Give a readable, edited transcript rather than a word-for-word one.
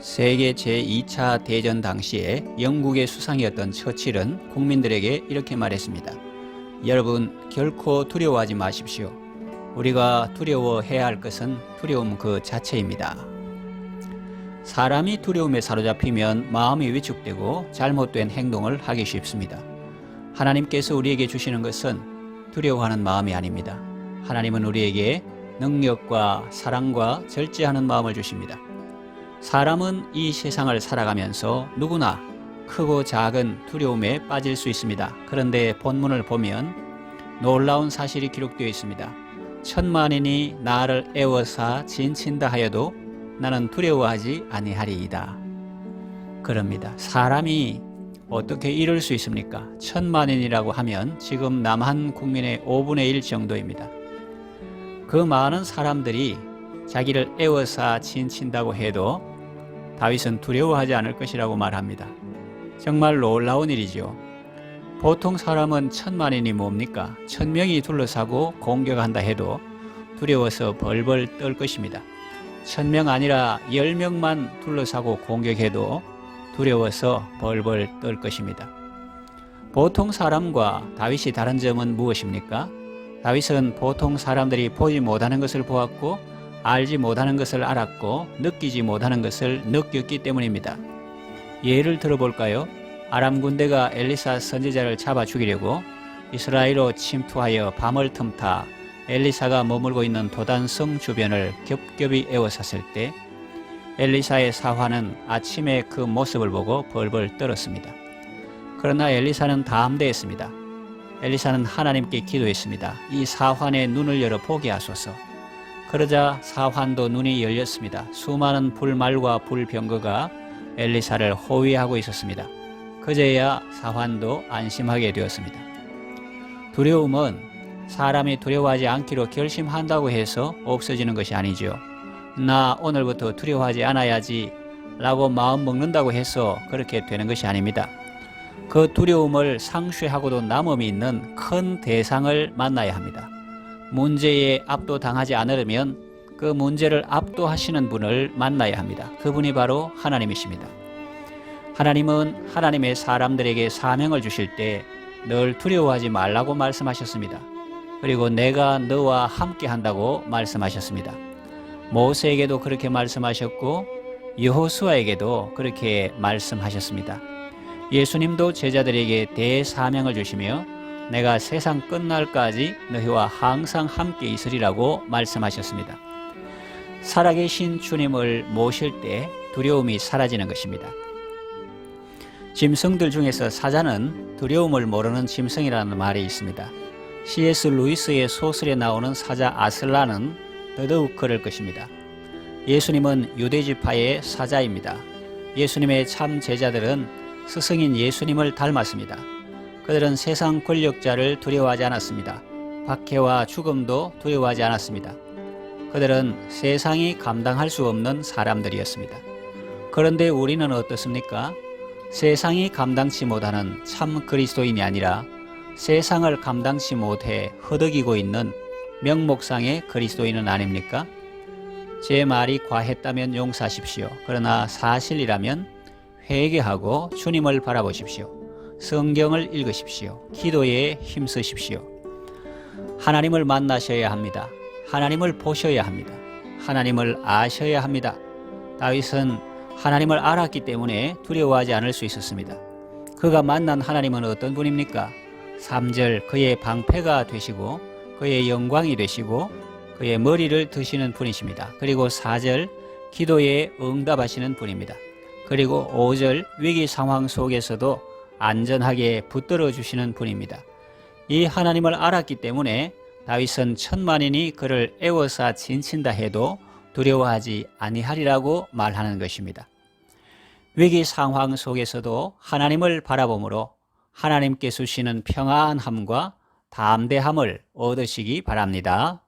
세계 제2차 대전 당시에 영국의 수상이었던 처칠은 국민들에게 이렇게 말했습니다. 여러분, 결코 두려워하지 마십시오. 우리가 두려워해야 할 것은 두려움 그 자체입니다. 사람이 두려움에 사로잡히면 마음이 위축되고 잘못된 행동을 하기 쉽습니다. 하나님께서 우리에게 주시는 것은 두려워하는 마음이 아닙니다. 하나님은 우리에게 능력과 사랑과 절제하는 마음을 주십니다. 사람은 이 세상을 살아가면서 누구나 크고 작은 두려움에 빠질 수 있습니다. 그런데 본문을 보면 놀라운 사실이 기록되어 있습니다. 천만인이 나를 애워싸 진친다 하여도 나는 두려워하지 아니하리이다. 그럽니다. 사람이 어떻게 이럴 수 있습니까? 천만인이라고 하면 지금 남한 국민의 5분의 1 정도입니다. 그 많은 사람들이 자기를 애워싸 진친다고 해도 다윗은 두려워하지 않을 것이라고 말합니다. 정말 놀라운 일이죠. 보통 사람은 천만인이 뭡니까? 1000명이 둘러싸고 공격한다 해도 두려워서 벌벌 떨 것입니다. 1000명 아니라 10명만 둘러싸고 공격해도 두려워서 벌벌 떨 것입니다. 보통 사람과 다윗이 다른 점은 무엇입니까? 다윗은 보통 사람들이 보지 못하는 것을 보았고 알지 못하는 것을 알았고 느끼지 못하는 것을 느꼈기 때문입니다. 예를 들어볼까요? 아람 군대가 엘리사 선지자를 잡아 죽이려고 이스라엘로 침투하여 밤을 틈타 엘리사가 머물고 있는 도단성 주변을 겹겹이 에워쌌을 때 엘리사의 사환은 아침에 그 모습을 보고 벌벌 떨었습니다. 그러나 엘리사는 담대했습니다. 엘리사는 하나님께 기도했습니다. 이 사환의 눈을 열어 보게 하소서. 그러자 사환도 눈이 열렸습니다. 수많은 불말과 불병거가 엘리사를 호위하고 있었습니다. 그제야 사환도 안심하게 되었습니다. 두려움은 사람이 두려워하지 않기로 결심한다고 해서 없어지는 것이 아니죠. 나 오늘부터 두려워하지 않아야지 라고 마음 먹는다고 해서 그렇게 되는 것이 아닙니다. 그 두려움을 상쇄하고도 남음이 있는 큰 대상을 만나야 합니다. 문제에 압도당하지 않으려면 그 문제를 압도하시는 분을 만나야 합니다. 그분이 바로 하나님이십니다. 하나님은 하나님의 사람들에게 사명을 주실 때 늘 두려워하지 말라고 말씀하셨습니다. 그리고 내가 너와 함께 한다고 말씀하셨습니다. 모세에게도 그렇게 말씀하셨고 여호수아에게도 그렇게 말씀하셨습니다. 예수님도 제자들에게 대사명을 주시며 내가 세상 끝날까지 너희와 항상 함께 있으리라고 말씀하셨습니다. 살아계신 주님을 모실 때 두려움이 사라지는 것입니다. 짐승들 중에서 사자는 두려움을 모르는 짐승이라는 말이 있습니다. C.S. 루이스의 소설에 나오는 사자 아슬란은 더더욱 그럴 것입니다. 예수님은 유대지파의 사자입니다. 예수님의 참 제자들은 스승인 예수님을 닮았습니다. 그들은 세상 권력자를 두려워하지 않았습니다. 박해와 죽음도 두려워하지 않았습니다. 그들은 세상이 감당할 수 없는 사람들이었습니다. 그런데 우리는 어떻습니까? 세상이 감당치 못하는 참 그리스도인이 아니라 세상을 감당치 못해 허덕이고 있는 명목상의 그리스도인은 아닙니까? 제 말이 과했다면 용서하십시오. 그러나 사실이라면 회개하고 주님을 바라보십시오. 성경을 읽으십시오. 기도에 힘쓰십시오. 하나님을 만나셔야 합니다. 하나님을 보셔야 합니다. 하나님을 아셔야 합니다. 다윗은 하나님을 알았기 때문에 두려워하지 않을 수 있었습니다. 그가 만난 하나님은 어떤 분입니까? 3절 그의 방패가 되시고 그의 영광이 되시고 그의 머리를 드시는 분이십니다. 그리고 4절 기도에 응답하시는 분입니다. 그리고 5절 위기 상황 속에서도 안전하게 붙들어 주시는 분입니다. 이 하나님을 알았기 때문에 다윗은 천만인이 그를 애워싸 진친다 해도 두려워하지 아니하리라고 말하는 것입니다. 위기 상황 속에서도 하나님을 바라봄으로 하나님께 주시는 평안함과 담대함을 얻으시기 바랍니다.